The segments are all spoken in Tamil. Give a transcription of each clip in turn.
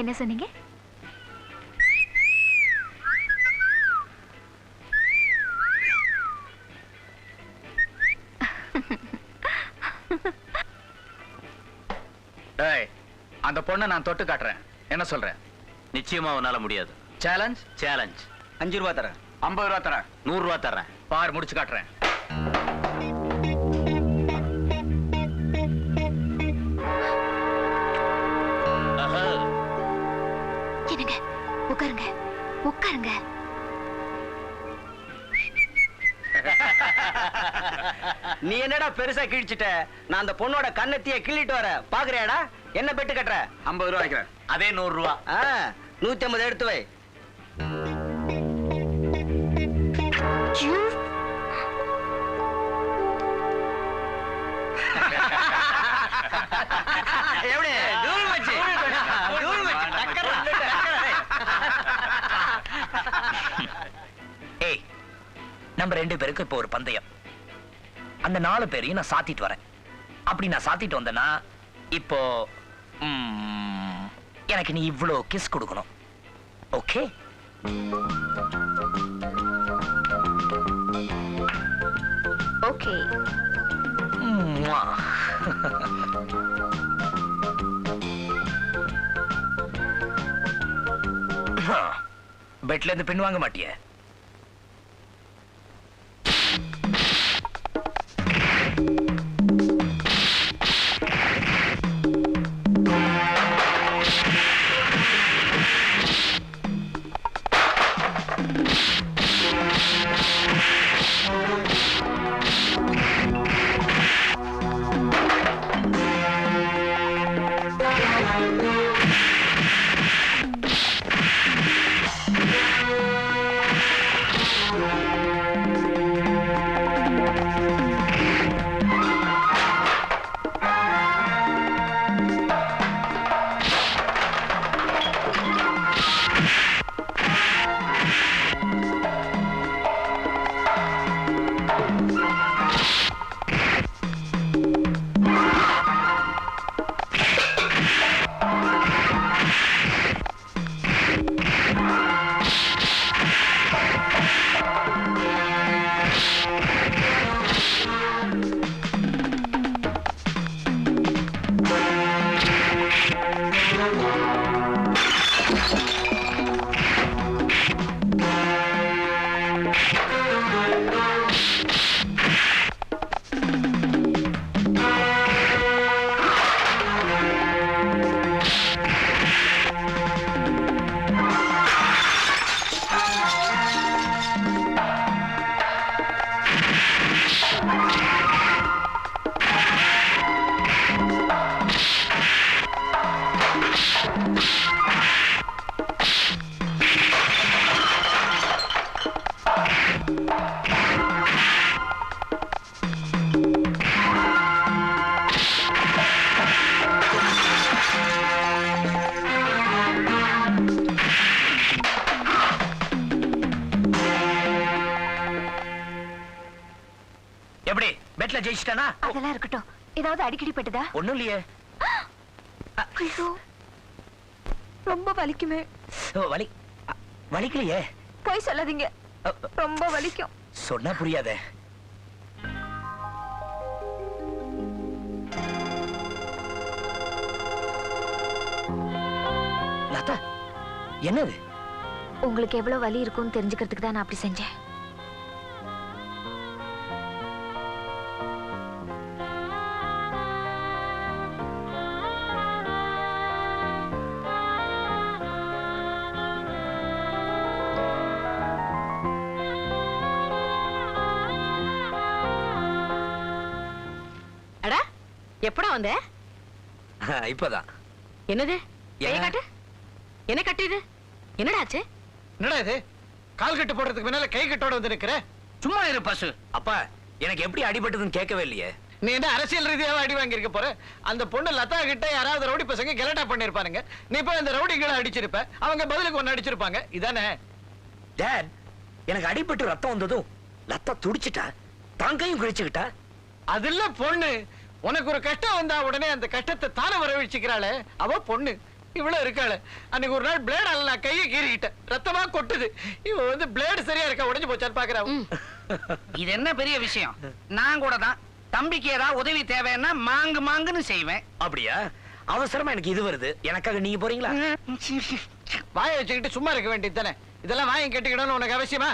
என்ன சொன்னீங்க? அந்த பொண்ணை நான் தொட்டு காட்டுறேன். என்ன சொல்றேன்? நிச்சயமா உன்னால முடியாது. சேலஞ்ச். சேலஞ்ச். 5 ரூபா தரேன். 50 ரூபா தரேன். 100 ரூபா தரேன். பார், முடிச்சு காட்டுறேன். என்னங்க, உட்காருங்க உட்காருங்க. நீ என்னடா பெருசா கிழிச்சிட்ட? நான் அந்த பொண்ணோட கண்ணத்திய கிள்ளிட்டு வர பாக்குறியாடா? என்ன பெட்டு கட்டுற? 50 ரூபா வைக்கிறேன். அதே 100 ரூபா. 150 எடுத்து வை. நம்ம 2 பேருக்கு இப்போ ஒரு பந்தயம். அந்த 4 பேரையும் நான் சாத்திட்டு வரேன். அப்படி நான் சாத்திட்டு வந்தேன்னா இப்போ எனக்கு நீ இவ்வளோ கிஸ் கொடுக்கணும். ஓகே? ஓகே. பெட்ல இருந்து பின் வாங்க மாட்டிய? எப்படி பெட்ல ஜெயிச்சிட்டானா? அதெல்லாம் இருக்கட்டும். ஏதாவது அடிக்கடி பட்டதா? ஒண்ணும் இல்லையே. ஐயோ, ரொம்ப வலிக்குமே. வலி வலிக்கலையே. போய் சொல்லாதீங்க, ரொம்ப வலிக்கும். சொன்னா புரியாதே. லதா, என்னது? உங்களுக்கு எவ்வளவு வலி இருக்கும்னு தெரிஞ்சுக்கிறதுக்கு தான் நான் அப்படி செஞ்சேன். எப்படா வந்த? இப்பதான். என்னது? என்ன கட்டு இது? என்னடா ஆச்சு? என்னடா இது? கால் கட்டு போடுறதுக்கு முன்னால கை கட்டோட வந்து நிக்கிற. சும்மா இரு பசு. அப்பா, எனக்கு எப்படி அடிபட்டதுன்னு கேட்கவே இல்லையே. நீ என்ன அரசியல் ரீதியாக அடி வாங்கியிருக்க போற? அந்த பொண்ணு லதா கிட்ட யாராவது ரவுடி பசங்க கலட்டா பண்ணிருப்பானுங்க. நீ போய் அந்த ரவுடிகளை அடிச்சிருப்ப, அவங்க பதிலுக்கு ஒன்னு அடிச்சிருப்பாங்க. இதானே? டாட், எனக்கு அடிபட்டு ரத்தம் வந்ததும் லதா துடிச்சிட்டா, தாங்கையும் குளிச்சுக்கிட்டா. அதுல பொண்ணு உனக்கு ஒரு கஷ்டம் வந்தா உடனே அந்த கஷ்டத்தை தானே வரவழைச்சுக்கிறாளே, அவ பொண்ணு. இவ்வளவு இருக்காளு. அன்னைக்கு ஒரு நாள் பிளேடால நான் கையை கீறிக்கிட்டேன், ரத்தமா கொட்டுது. இவ வந்து பிளேடு சரியா இருக்கா, உடைஞ்சு போச்சான்னு பாக்குறான். இது என்ன பெரிய விஷயம்? நான் கூட தான் தம்பிக்கு ஏதாவது உதவி தேவைன்னா மாங்கு மாங்குன்னு செய்வேன். அப்படியா? அவசரமா எனக்கு இது வருது, எனக்காக நீங்க போறீங்களா? வாயை வச்சுக்கிட்டு சும்மா இருக்க வேண்டியது தானே. இதெல்லாம் வாங்கி கேட்டுக்கணும்னு உனக்கு அவசியமா?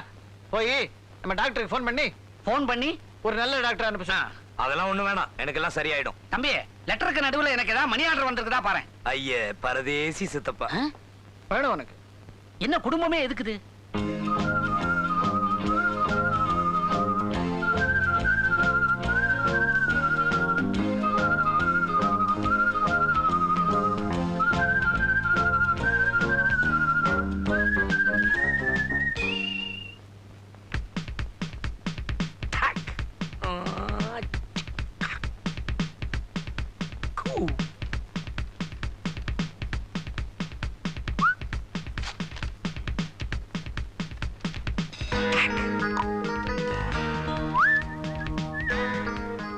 போய் நம்ம டாக்டருக்கு ஃபோன் பண்ணி ஒரு நல்ல டாக்டர் அனுப்பு. அதெல்லாம் ஒண்ணு வேணாம், எனக்கு எல்லாம் சரியாயிடும். தம்பி, லெட்டருக்கு நடுவுல எனக்கு ஏதாவது மணி ஆர்டர் வந்திருக்குதா பாரு. ஐயே பரதேசி சித்தப்பா. வேணும் உனக்கு? என்ன குடும்பமே எதுக்குது?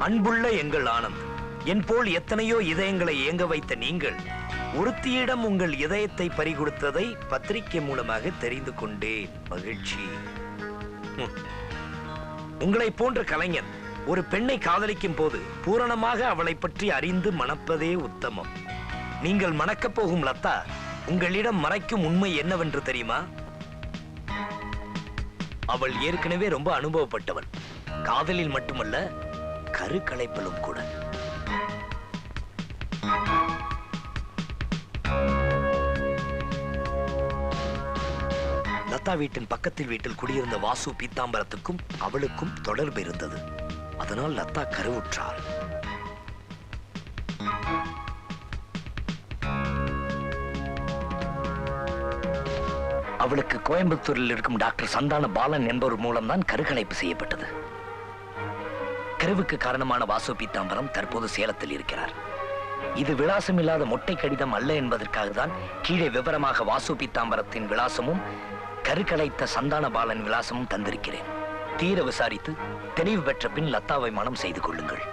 அன்புள்ள எங்கள் ஆனந்த், என் போல் எத்தனையோ இதயங்களை ஏங்க வைத்த நீங்கள் ஒருத்தியிடம் உங்கள் இதயத்தை பறிகொடுத்ததை பத்திரிகை மூலமாக தெரிந்து கொண்டேன். மகிழ்ச்சி. உங்களை போன்ற கலைஞன் ஒரு பெண்ணை காதலிக்கும் போது பூரணமாக அவளை பற்றி அறிந்து மணப்பதே உத்தமம். நீங்கள் மணக்கப் போகும் லதா உங்களிடம் மறைக்கும் உண்மை என்னவென்று தெரியுமா? அவள் ஏற்கனவே ரொம்ப அனுபவப்பட்டவள், காதலில் மட்டுமல்ல கருக்கலைப்பிலும் கூட. லதா வீட்டின் பக்கத்தில் வீட்டில் குடியிருந்த வாசு பீத்தாம்பரத்துக்கும் அவளுக்கும் தொடர்பு இருந்தது. அதனால் லதா கருவுற்றாள். அவளுக்கு கோயம்புத்தூரில் இருக்கும் டாக்டர் சந்தான பாலன் என்பவர் மூலம்தான் கருக்கலைப்பு செய்யப்பட்டது. கருவுக்கு காரணமான வாசு பீத்தாம்பரம் தற்போது சேலத்தில் இருக்கிறார். இது விலாசம் இல்லாத மொட்டை கடிதம் அல்ல என்பதற்காக தான் கீழே விவரமாக வாசு பீத்தாம்பரத்தின் விலாசமும் கருக்கலைத்த சந்தான பாலன் விலாசமும் தந்திருக்கிறேன். தீர விசாரித்து தெளிவு பெற்ற பின் லதாவை மனம் செய்து கொள்ளுங்கள்.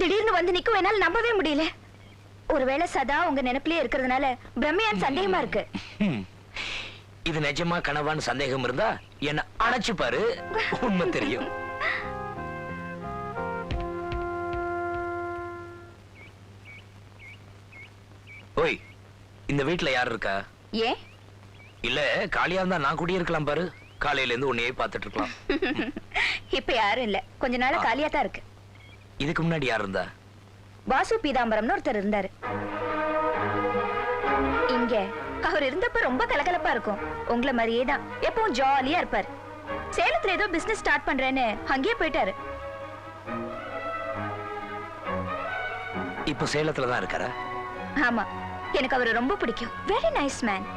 திடீர்னு வந்து நிக்கும், என்னால நம்பவே முடியல. ஒருவேளை சதா உங்க நினைப்பிலே இருக்கிறதுனால பிரம்மையான் சந்தேகமா இருக்கு. இது நிஜமா கனவான்னு சந்தேகம் இருந்தா என்ன அணைச்சு பாரு, உண்மை தெரியும். ஓய், இந்த வீட்டுல யார் இருக்கா? ஏன்? இல்ல காலியா இருந்தா நான் குடியிருக்கலாம் பாரு. காலையில இருந்து உன்னையே பார்த்துட்டு இருக்கலாம். இப்ப யாரும் இல்ல, கொஞ்ச நாளா காலியா தான் இருக்கு. இதுக்கு முன்னாடி யார் இருந்தா? வாசு பீதாம்பரம்னு ஒருத்தர் இருந்தாரு. இங்க அவர் இருந்தப்ப ரொம்ப கலகலப்பா இருக்கும். உங்களை மாதிரியே தான் எப்பவும் ஜாலியா இருப்பாரு. சேலத்துல ஏதோ பிசினஸ் ஸ்டார்ட் பண்றேன்னு அங்கேயே போயிட்டாரு. இப்போ சேலத்துல தான் இருக்காரா? ஆமா, எனக்கு அவரை ரொம்ப பிடிக்கும். Very nice man.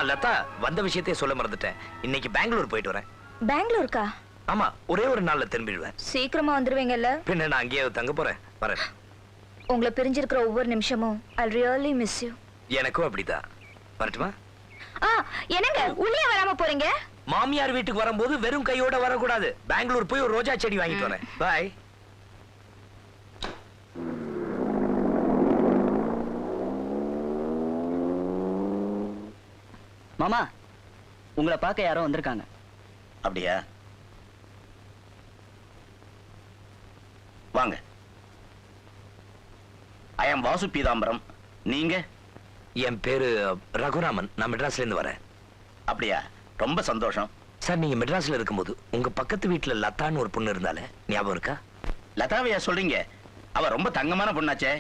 லதா, வந்த விஷயத்தையே சொல்ல மறந்துட்டேன். இன்னைக்கு பெங்களூர் போயிட்டு வரேன். பெங்களூருக்கா? ஆமா, ஒரே ஒரு நாள்ல திரும்பிடுவேன். சீக்கிரமா வந்துருவீங்கல்ல? பின்ன நான் அங்கேயே தங்க போறேன். வரேன். உங்களை பிரிஞ்சிருக்கிற ஒவ்வொரு நிமிஷமும் I'll really miss you. எனக்கும் அப்படிதான். வரட்டுமா? என்னங்க உள்ளே வராம போறீங்க? மாமியார் வீட்டுக்கு வரும்போது வெறும் கையோட வரக்கூடாது. பெங்களூர் போய் ஒரு ரோஜா செடி வாங்கிட்டு வரேன். பாய். மாமா, உங்களை பார்க்க யாரோ வந்திருக்காங்க. அப்படியா? வாங்க. ஐ அம் வாசு பீதாம்பரம். நீங்க? என் பேரு ரகுராமன். நான் மெட்ராஸ்ல இருந்து வரேன். அப்படியா? ரொம்ப சந்தோஷம். சார், நீங்க மெட்ராஸ்ல இருக்கும்போது உங்க பக்கத்து வீட்டுல லதான்னு ஒரு பொண்ணு இருந்தாலே, ஞாபகம் இருக்கா? லதாவையா சொல்றீங்க? அவ ரொம்ப தங்கமான பொண்ணாச்சே.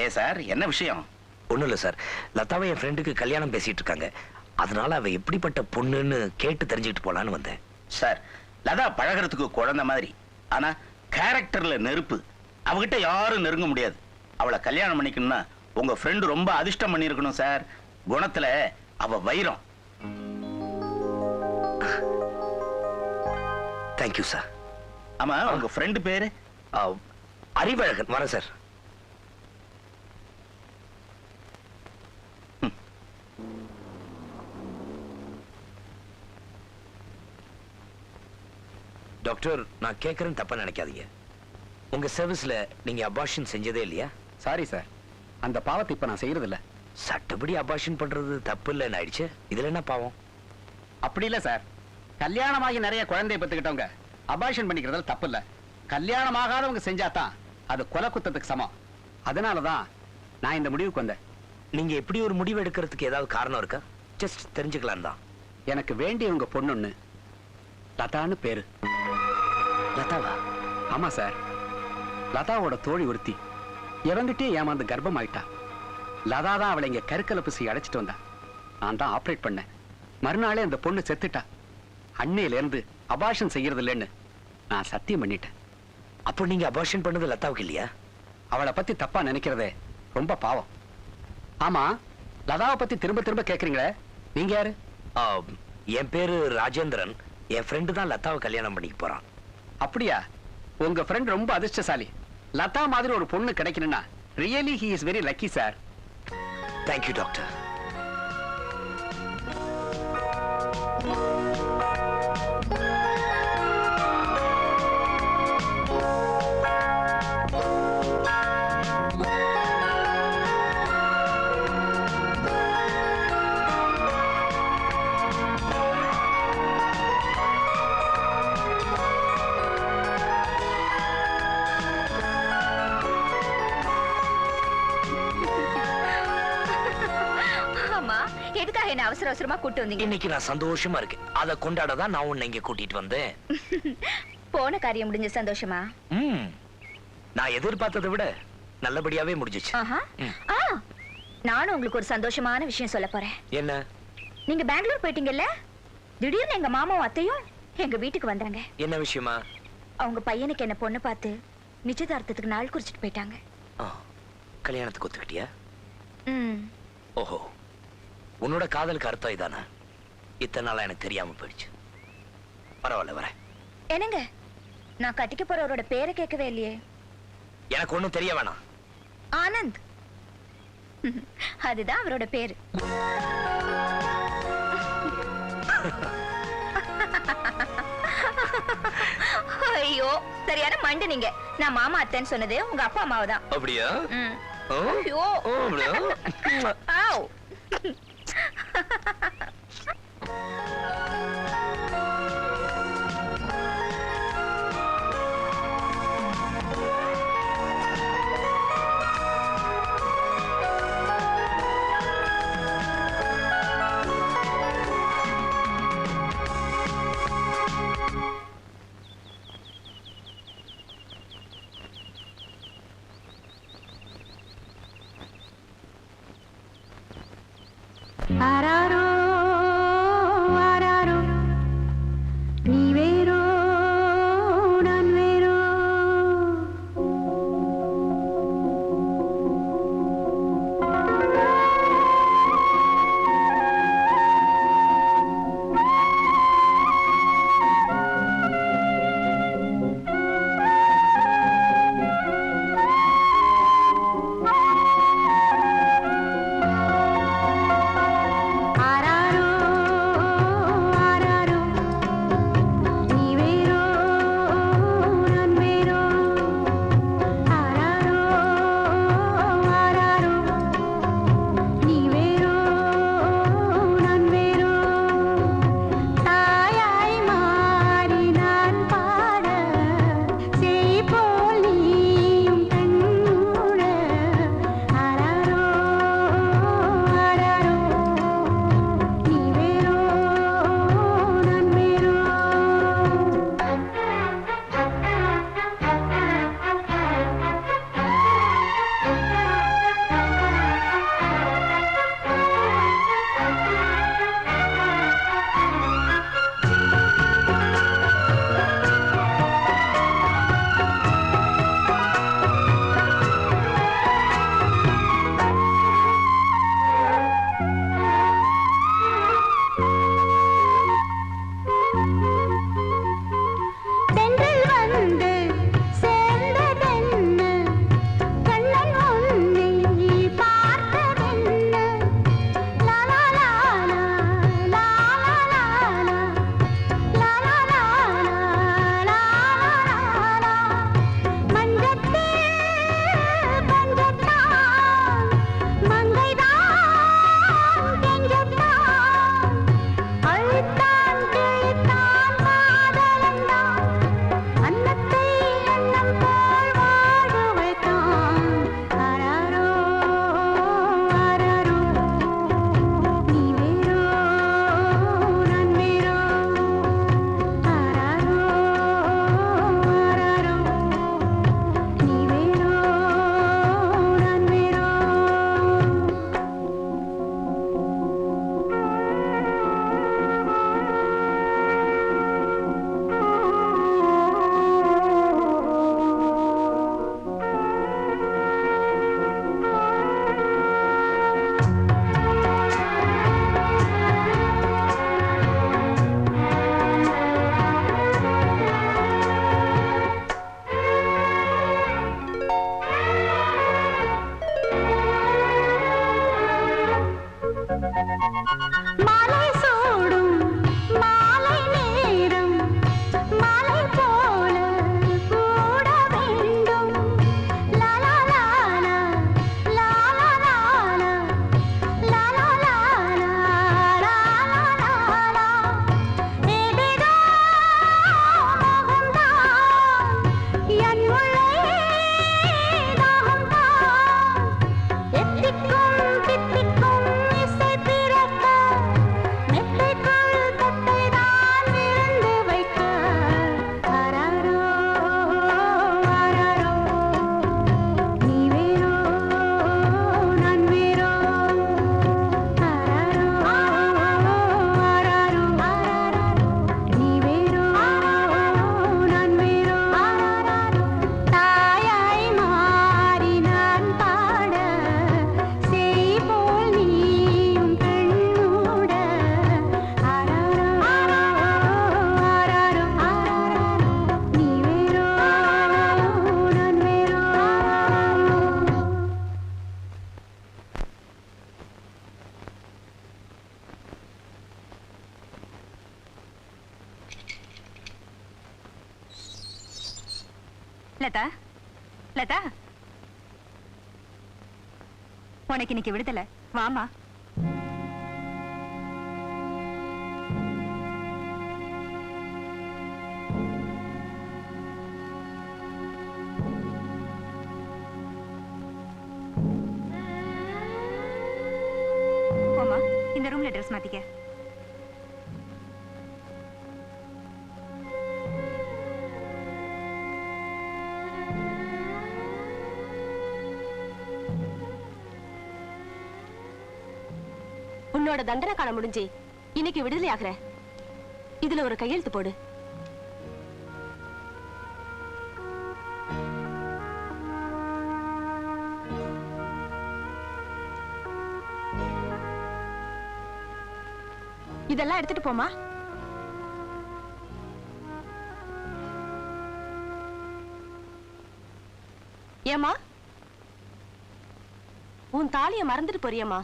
ஏ சார், என்ன விஷயம்? ஒண்ணும் இல்ல சார், லதாவை என் ஃப்ரெண்டுக்கு கல்யாணம் பேசிட்டு இருக்காங்க. அதனால அவ எப்படிப்பட்ட பொண்ணுன்னு கேட்டு தெரிஞ்சுக்கிட்டு போலான்னு வந்தேன். சார், லதா பழகிறதுக்கு குழந்தை மாதிரி, ஆனா கேரக்டர்ல நெருப்பு. அவகிட்ட யாரும் நெருங்க முடியாது. அவளை கல்யாணம் பண்ணிக்கணும்னா உங்க ஃப்ரெண்டு ரொம்ப அதிர்ஷ்டம் பண்ணியிருக்கணும் சார். குணத்துல அவ வைரம். Thank you sir. ஆமா, உங்க ஃப்ரெண்டு பேரு? அறிவழகன். வரேன் சார். டாக்டர், நான் கேட்கறேன்னு தப்பா நினைக்காதீங்க. உங்க சர்வீஸ்ல நீங்க அபார்ஷன் செஞ்சதே இல்லையா? சாரி சார், அந்த பாவத்தை இப்ப நான் செய்யறது இல்ல. சட்டப்படி அபார்ஷன் பண்றது தப்பு இல்லைன்னு ஆயிடுச்சு. இதுல என்ன பாவம்? அப்படி இல்ல சார், கல்யாணமாகி நிறைய குழந்தைய பெத்துக்கிட்டவங்க அபார்ஷன் பண்ணிக்கிறதுல தப்பு இல்ல. கல்யாணமாகாதவங்க செஞ்சாதான் அது கொலை குத்தத்துக்கு சமம். அதனாலதான் நான் இந்த முடிவுக்கு வந்தேன். நீங்க எப்படி ஒரு முடிவு எடுக்கிறதுக்கு ஏதாவது காரணம் இருக்கா? ஜஸ்ட் தெரிஞ்சுக்கலாம் தான். எனக்கு வேண்டியவங்க பொண்ணுன்னு லதான்னு பேரு. லதாவா? ஆமா சார், லதாவோட தோழி ஒருத்தி எவங்கிட்டே ஏமாந்து கர்ப்பம் ஆயிட்டா. லதா தான் அவளை இங்க கருக்கலை பூசி அடைச்சிட்டு வந்தா. நான் தான் ஆப்ரேட் பண்ணேன். மறுநாளே அந்த பொண்ணு செத்துட்டா. அன்னையில இருந்து அபார்ஷன் செய்யறது இல்லைன்னு நான் சத்தியம் பண்ணிட்டேன். அப்போ நீங்க அபார்ஷன் பண்ணது லதாவுக்கு இல்லையா? அவளை பத்தி தப்பா நினைக்கிறதே ரொம்ப பாவம். ஆமா, லதாவை பத்தி திரும்ப திரும்ப கேக்குறீங்களே, நீங்க யாரு? என் பேரு ராஜேந்திரன். என் ஃப்ரெண்டு தான் லதாவை கல்யாணம் பண்ணிக்க போறான். அப்படியா? உங்க ஃப்ரெண்ட் ரொம்ப அதிர்ஷ்டசாலி. லதா மாதிரி ஒரு பொண்ணு கிடைக்கணும்னா really he is very lucky sir. Thank you doctor. ஆமா, எதுக்காக என்ன அவசர அவசரமா கூட்டு வந்தீங்க? இன்னைக்கு நான் சந்தோஷமா இருக்கேன். அதை கொண்டாட தான் நான் உன்னை இங்க கூட்டிட்டு வந்தேன். போன காரியம் முடிஞ்ச சந்தோஷமா? நான் எதிர்பார்த்ததை விட நல்லபடியாவே முடிஞ்சிச்சு. ஆஹா. ஆ, நானும் உங்களுக்கு ஒரு சந்தோஷமான விஷயம் சொல்ல போறேன். என்ன? நீங்க பெங்களூர் போயிட்டீங்கல்ல, திடீர்னு எங்க மாமாவும் அத்தையும் எங்க வீட்டுக்கு வந்தாங்க. என்ன விஷயமா? அவங்க பையனுக்கு என்ன பொண்ணு பார்த்து நிச்சயதார்த்தத்துக்கு நாள் குறிச்சிட்டு போயிட்டாங்க. கல்யாணத்துக்கு ஒத்துக்கிட்டியா? ம். ஓஹோ, உன்னோட காதலுக்கு அர்த்தம் இதானா? இத்தனை நாளா எனக்கு தெரியாம போயிடுச்சு. பரவாயில்ல, வரேன். என்னங்க, நான் கட்டிக்க போறவரோட பேரை கேட்கவே இல்லையே. எனக்கு ஒண்ணும் தெரிய வேணாம். ஆனந்த். அதுதான் அவரோட பேரு. ஐயோ, சரியான மண்டு நீங்க. நான் மாமா அத்தைன்னு சொன்னது உங்க அப்பா அம்மாவை தான். அப்படியா? ஐயோ. ஆவ். ஆராரோ லதா லதா, உனக்கு இன்னைக்கு விடுதலை, வாமா. போமா, இந்த ரூம்ல ட்ரெஸ் மாத்திக்க. உன்னோட தண்டனை காண முடிஞ்சு இன்னைக்கு விடுதலை ஆகுற. இதுல ஒரு கையெழுத்து போடு. இதெல்லாம் எடுத்துட்டு போமா. ஏமா, உன் தாலிய மறந்துட்டு போறியம்மா.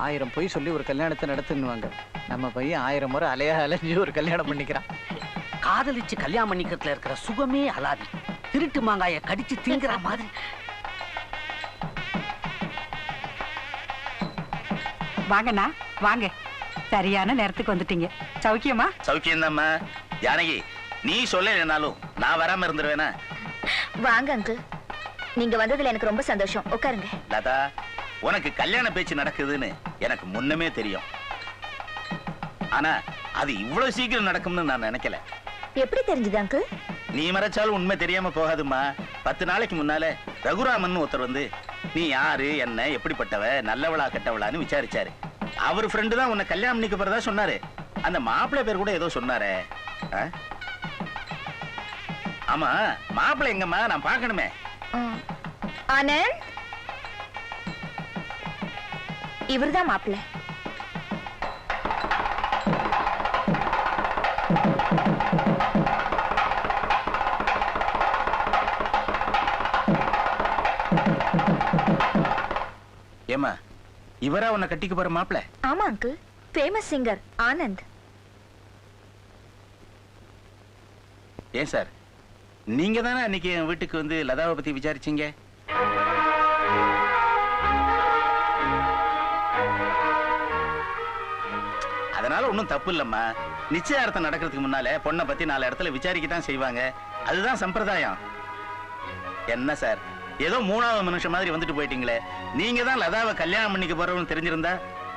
ஆயிரம் பொய் சொல்லி ஒரு கல்யாணத்தை நடத்துன்னுவாங்க. நம்ம பையன் 1000 முறை அலைஞ்சு ஒரு கல்யாணம் பண்ணிக்கிறான். காதலிச்சு கல்யாணம் பண்ணிக்கிறதுல இருக்கிற சுகமே அலாதி. திருட்டு மாங்காய கடிச்சு திங்கிற மாதிரி. வாங்கண்ணா வாங்க, சரியான நேரத்துக்கு வந்துட்டீங்க. சௌக்கியமா? சௌக்கியம்தாம்மா. ஜானகி, நீ சொல்லலைனாலும் நான் வராம இருந்துருவேனா? வாங்க அங்கிள், நீங்க வந்ததுல எனக்கு ரொம்ப சந்தோஷம். உட்காருங்க. லதா, உனக்கு கல்யாண பேச்சு நடக்குதுன்னு எனக்கு முன்னமே தெரியும். ஆனா அது இவ்வளவு சீக்கிரம் நடக்கும்னு நான் நினைக்கல. எப்படி தெரிஞ்சது அங்கிள்? நீ மறைச்சாலும் உண்மை தெரியாம போகாதுமா. 10 நாளைக்கு முன்னால ரகுராமன் ஒருத்தர் வந்து நீ யாரு, என்ன, எப்படிப்பட்டவ, நல்லவளா கெட்டவளான்னு விசாரிச்சாரு. அவர் ஃப்ரெண்டு தான் உன்னை கல்யாணம் பண்ணிக்க போறதா சொன்னாரு. அந்த மாப்பிள்ளை பேர் கூட ஏதோ சொன்னாரே. ஆமா, மாப்பிள்ளை எங்கம்மா? நான் பார்க்கணுமே. ஆனந்த், இவர்தான் மாப்பிள்ளை. ஏமா, இவரா உன்னை கட்டிக்க போற மாப்பிள்ளை? ஆமா அங்கிள், ஃபேமஸ் சிங்கர் ஆனந்த். ஏன் சார், நீங்க தானே அன்னைக்கு என் வீட்டுக்கு வந்து லதாவை பத்தி விசாரிச்சீங்க? அதனால ஒன்றும் தப்பு இல்லம்மா. நிச்சயார்த்தம் நடக்கிறதுக்கு முன்னால பொண்ணை பத்தி 4 இடத்துல விசாரிக்கத்தான் செய்வாங்க. அதுதான் சம்பிரதாயம். என்ன சார், ஏதோ 3வது மனுஷன் மாதிரி வந்துட்டு போயிட்டீங்களே. நீங்க தான் லதாவை கல்யாணம் பண்ணிக்க போறவன்னு தெரிஞ்சிருந்தா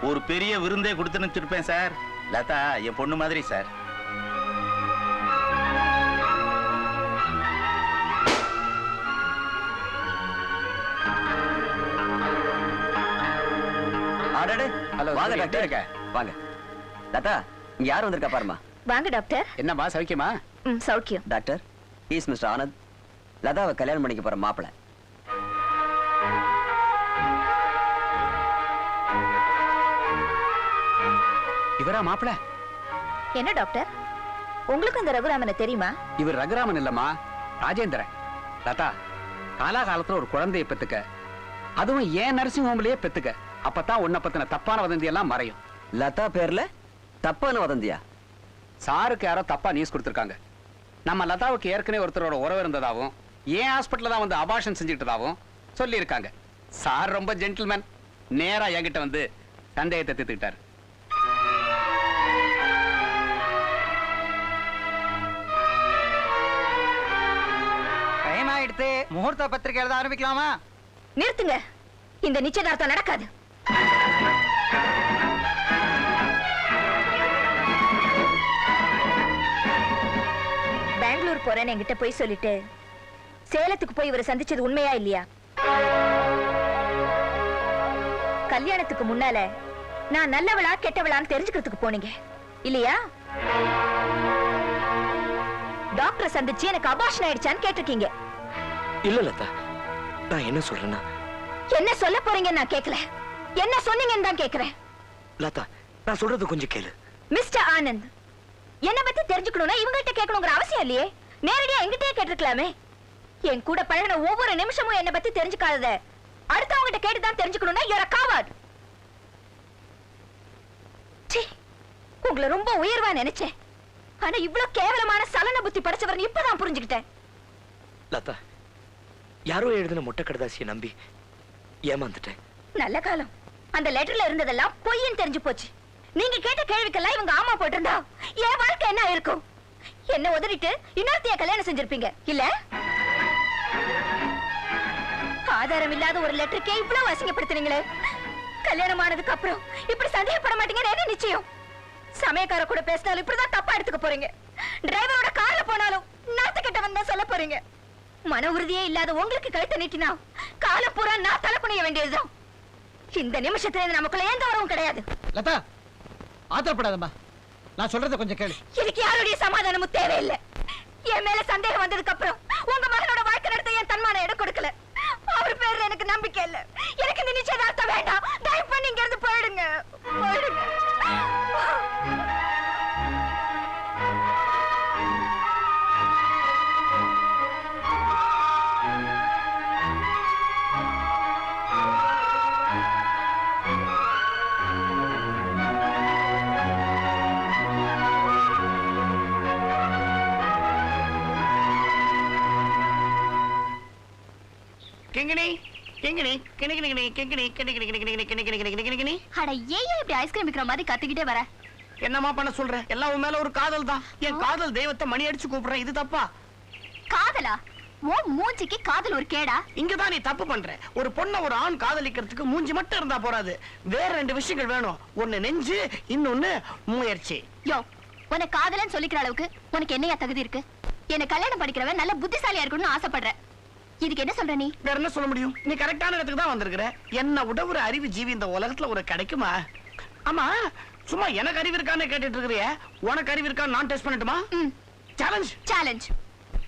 ஒரு பெரிய விருந்தே கொடுத்து நினைச்சிருப்பேன் சார். லதா என் பொண்ணு மாதிரி சார். ஹலோ, வாங்க டாக்டர். வாங்க லதா, இங்க யார் வந்திருக்கா பாருமா. வாங்க டாக்டர். என்னம்மா சௌக்கியமா? சௌக்கியம். டாக்டர், இஸ் மிஸ்டர் ஆனந்த், லதாவை கல்யாணம் பண்ணிக்க போற மாப்பிள்ளை. இவரா மாப்பிள? என்ன டாக்டர், உங்களுக்கு இந்த ரகுராமனை தெரியுமா? இவர் ரகுராமன் இல்லம்மா, ராஜேந்திரன். லதா, காலாகாலத்துல ஒரு குழந்தையை பெத்துக்க, அதுவும் ஏன் நர்சிங் ஹோம்லயே பெத்துக்க. அப்பதான் உன்னை பத்தின தப்பான வதந்தி எல்லாம் மறையும். லதா பேர்ல தப்பான வதந்தியா? சாருக்கு யாரோ தப்பா நியூஸ் கொடுத்திருக்காங்க. நம்ம லதாவுக்கு ஏற்கனவே ஒருத்தரோட உறவு இருந்ததாவும், ஏன் ஹாஸ்பிட்டல்ல தான் வந்து அபார்ஷன் செஞ்சுட்டதாவும் சொல்லி இருக்காங்க. சார் ரொம்ப ஜென்டில்மேன், நேரா என்கிட்ட வந்து சந்தேகத்தை தீர்த்துக்கிட்டாரு. டைம் ஆயிடுத்து, முகூர்த்த பத்திரிகை எழுத ஆரம்பிக்கலாமா? நிறுத்துங்க, இந்த நிச்சயதார்த்தம் நடக்காது. பெங்களூர் போறேன்னு என்கிட்ட போய் சொல்லிட்டு சேலத்துக்கு போய் இவரை சந்திச்சது உண்மையா இல்லையா? கல்யாணத்துக்கு முன்னால நான் நல்லவளா கெட்டவளான்னு தெரிஞ்சுக்கிறதுக்கு போனீங்க இல்லையா? டாக்டரை சந்திச்சு எனக்கு அபார்ஷன் ஆயிடுச்சான்னு கேட்டிருக்கீங்க. இல்ல லதா, நான் என்ன சொல்றேன்னா, என்ன சொல்ல போறீங்க நான் கேட்கல, என்ன சொன்னீங்கன்னு தான் கேக்குறேன். லதா, நான் சொல்றது கொஞ்சம் கேளு. மிஸ்டர் ஆனந்த், என்ன பத்தி தெரிஞ்சுக்கணும்னா இவங்ககிட்ட கேட்கணுங்கிற அவசியம் இல்லையே, நேரடியா என்கிட்டயே கேட்டிருக்கலாமே. என் கூட பழகின ஒவ்வொரு நிமிஷமும் என்ன பத்தி தெரிஞ்சுக்காதத அடுத்தவங்க கிட்ட கேட்டுதான் தெரிஞ்சுக்கணும்னா you're a coward. உங்களை ரொம்ப உயர்வா நினைச்சேன், ஆனா இவ்வளவு கேவலமான சலன புத்தி படைச்சவர்னு இப்பதான் புரிஞ்சுக்கிட்டேன். லதா, யாரோ எழுதின மொட்டை கடைதாசியை நம்பி ஏமாந்துட்டேன். நல்ல காலம், அந்த லெட்டர்ல இருந்ததெல்லாம் பொய்ன்னு தெரிஞ்சு போச்சு. நீங்க கேட்ட கேள்விக்கெல்லாம் இவங்க ஆமா போட்டிருந்தா என் வாழ்க்கை என்ன இருக்கும்? என்ன உதறிட்டு இன்னொருத்தைய கல்யாணம் செஞ்சிருப்பீங்க இல்ல? ஆதாரம் இல்லாத ஒரு லெட்டருக்கே இவ்வளவு அசிங்கப்படுத்துறீங்களே. கல்யாணம் ஆனதுக்கு அப்புறம் இப்படி சந்தேகப்பட மாட்டீங்கன்னு என்ன நிச்சயம்? சமயக்கார கூட பேசினாலும் இப்படிதான் தப்பா எடுத்துக்க போறீங்க. டிரைவரோட கார்ல போனாலும் நாத்துக்கிட்ட வந்தா சொல்ல போறீங்க. மன உறுதியே இல்லாத உங்களுக்கு கழுத்தை நீட்டினா காலம் பூரா நான் தலை குனிய வேண்டியதுதான். இந்த நிமிஷத்துல நமக்குள்ள எந்த வரவும் கிடையாது. லதா, ஆத்திரப்படாதம்மா, நான் சொல்றத கொஞ்சம் கேளு. எனக்கு யாருடைய சமாதானமும் தேவையில்லை. என் மேல சந்தேகம் வந்ததுக்கு அப்புறம் உங்க மகனோட வாழ்க்கை நடத்த என் தன்மான இடம் கொடுக்கல. அவர் பேர்ல எனக்கு நம்பிக்கை இல்ல. எனக்கு இந்த நிச்சயதார்த்தம் வேண்டாம். தயவு பண்ணி இங்க இருந்து போயிடுங்க, போயிடுங்க. கிங்கிணி கிங்கிணி கிணிகிணி கிங்கிணி கிணிகிணி கிணிகிணி கிணிகிணி கிணிகிணி கிணிகிணி. அட ஏன் இப்படி ஐஸ்கிரீம் விக்கிற மாதிரி கத்திக்கிட்டே வர? என்னம்மா பண்ண சொல்ற? எல்லாம் உன் மேல ஒரு காதல் தான். என் காதல் தெய்வத்தை மணி அடிச்சு கூப்பிடுறேன், இது தப்பா? காதலா? ஓ மூஞ்சிக்கு காதல் ஒரு கேடா? இங்கதான் நீ தப்பு பண்ற. ஒரு பொண்ண ஒரு ஆண் காதலிக்கிறதுக்கு மூஞ்சி மட்டும் இருந்தா போறாது, வேற ரெண்டு விஷயங்கள் வேணும். ஒண்ணு நெஞ்சு, இன்னொன்னு முயற்சி. யோ, உன்னை காதலன்னு சொல்லிக்கிற அளவுக்கு உனக்கு என்னையா தகுதி இருக்கு? என்ன கல்யாணம் படிக்கிறவன் நல்ல புத்திசாலியா இருக்கணும்னு ஆசைப்படுற. இதுக்கு என்ன சொல்ற நீ? வேற என்ன சொல்ல முடியும்? நீ கரெக்டான இடத்துக்கு தான் வந்திருக்கிற. என்ன விட ஒரு அறிவு ஜீவி இந்த உலகத்துல ஒரு கிடைக்குமா? ஆமா, சும்மா எனக்கு அறிவு இருக்கான்னு கேட்டுட்டு இருக்கிறிய, உனக்கு அறிவு இருக்கான்னு நான் டெஸ்ட் பண்ணட்டுமா? சேலஞ்ச். சேலஞ்ச்.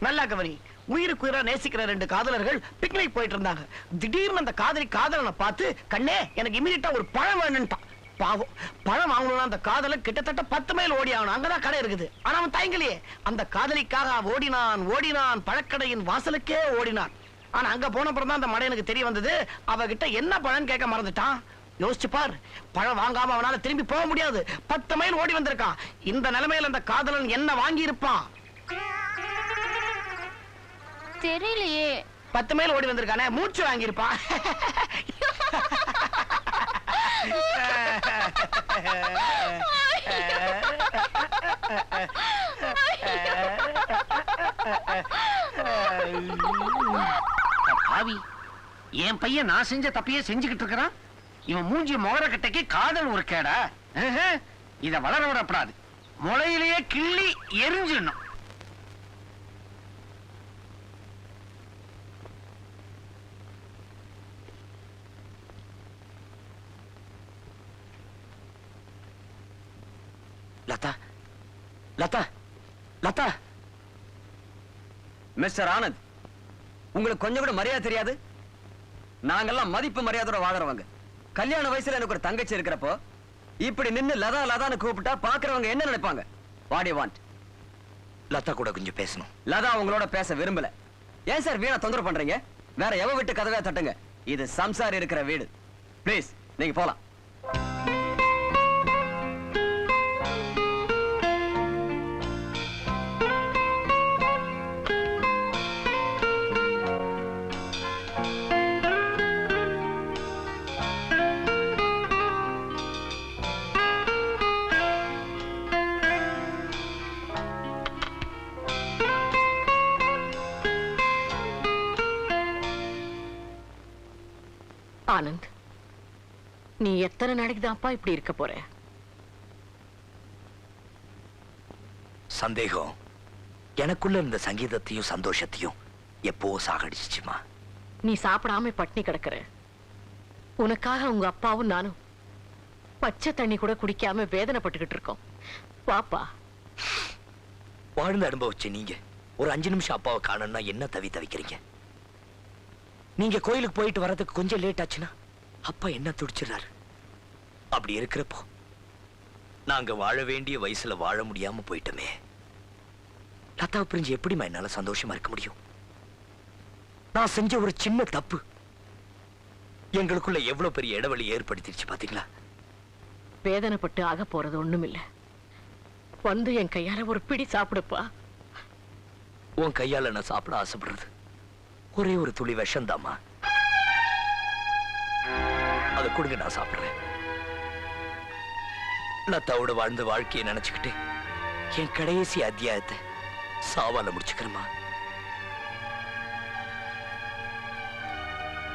நல்லா கவனி. உயிருக்கு உயிரா நேசிக்கிற ரெண்டு காதலர்கள் பிக்னிக் போயிட்டு இருந்தாங்க. திடீர்னு அந்த காதலனை பார்த்து, கண்ணே எனக்கு இமிடியட்டா ஒரு பழம் வேணும்ட்டான். பாவம், பழம் வாங்கணும்னா அந்த காதலன் கிட்டத்தட்ட 10 மைல் ஓடி ஆகணும், அங்கதான் கடை இருக்குது. ஆனா அவன் தயங்கலையே, அந்த காதலிக்காக ஓடினான் பழக்கடையின் வாசலுக்கே ஓடினான். ஆனா அங்க போன அப்புறம் தான் அந்த மடையனுக்கு தெரிய வந்தது, அவகிட்ட என்ன பழம் கேட்க மறந்துட்டான். யோசிச்சு பார், பழம் வாங்காம அவனால திரும்பி போக முடியாது. 10 மைல் ஓடி வந்திருக்கான். இந்த நிலைமையில அந்த காதலன் என்ன வாங்கி இருப்பான் தெரியலையே. 10 மைல் ஓடி வந்திருக்கானே, மூச்சு வாங்கி இருப்பான். பாவி, என் பையன் நான் செஞ்ச தப்பையே செஞ்சுக்கிட்டு இருக்கிறான். இவன் மூஞ்சி மோர கட்டைக்கு காதல் ஒரு கேடா? இத வளர விடப்படாது, முளையிலேயே கிள்ளி எரிஞ்சிடணும். லதா, லதா, லதா. மிஸ்டர் ஆனந்த், உங்களுக்கு கொஞ்சம் கூட மரியாதை தெரியாது? நாங்கெல்லாம் மதிப்பு மரியாதையோட வாழறவங்க. கல்யாண வயசுல எனக்கு ஒரு தங்கச்சி இருக்கிறப்போ இப்படி நின்னு லதா லதான்னு கூப்பிட்டா பாக்குறவங்க என்ன நினைப்பாங்க? What you want? லதா கூட கொஞ்சம் பேசணும். லதா உங்களோட பேச விரும்பல. ஏன் சார் வீணா தொந்தரவு பண்றீங்க? வேற எவ விட்டு கதவை தட்டுங்க. இது சம்சார் இருக்கிற வீடு. ப்ளீஸ் நீங்க போலாம். ஆனந்த், நீ எத்தனை நாளைக்கு தான் அப்பா இப்படி இருக்க போற? சந்தேகம் எனக்குள்ள இருந்த சங்கீதத்தையும் சந்தோஷத்தையும் எப்போ சாகடிச்சுமா. நீ சாப்பிடாம பட்னி கிடக்குற. உனக்காக உங்க அப்பாவும் நானும் பச்சை தண்ணி கூட குடிக்காம வேதனைப்பட்டுக்கிட்டு இருக்கோம். பாப்பா, வாழ்ந்து அனுபவிச்ச நீங்க ஒரு 5 நிமிஷம் அப்பாவை காணணும்னா என்ன தவிக்கிறீங்க? நீங்க கோயிலுக்கு போயிட்டு வர்றதுக்கு கொஞ்சம் லேட் ஆச்சுன்னா அப்பா என்ன துடிச்சிடறாரு. அப்படி இருக்கிறப்போ நாங்க வாழ வேண்டிய வயசுல வாழ முடியாம போயிட்டோமே. லதாவை பிரிஞ்சு எப்படிமா என்னால சந்தோஷமா இருக்க முடியும்? நான் செஞ்ச ஒரு சின்ன தப்பு எங்களுக்குள்ள எவ்வளவு பெரிய இடைவெளி ஏற்படுத்திடுச்சு பாத்தீங்களா? வேதனைப்பட்டு ஆக போறது ஒண்ணுமில்ல. வந்து என் கையால ஒரு பிடி சாப்பிடுப்பா. உன் கையால நான் சாப்பிட ஆசைப்படுறது ஒரே ஒரு துளி விஷம் தாமா. அதை கொடுங்க, நான் சாப்பிடுறேன். லதாவோட வாழ்ந்த வாழ்க்கையை நினைச்சுக்கிட்டு என் கடைசி அத்தியாயத்தை சாவால முடிச்சுக்கிறேமா.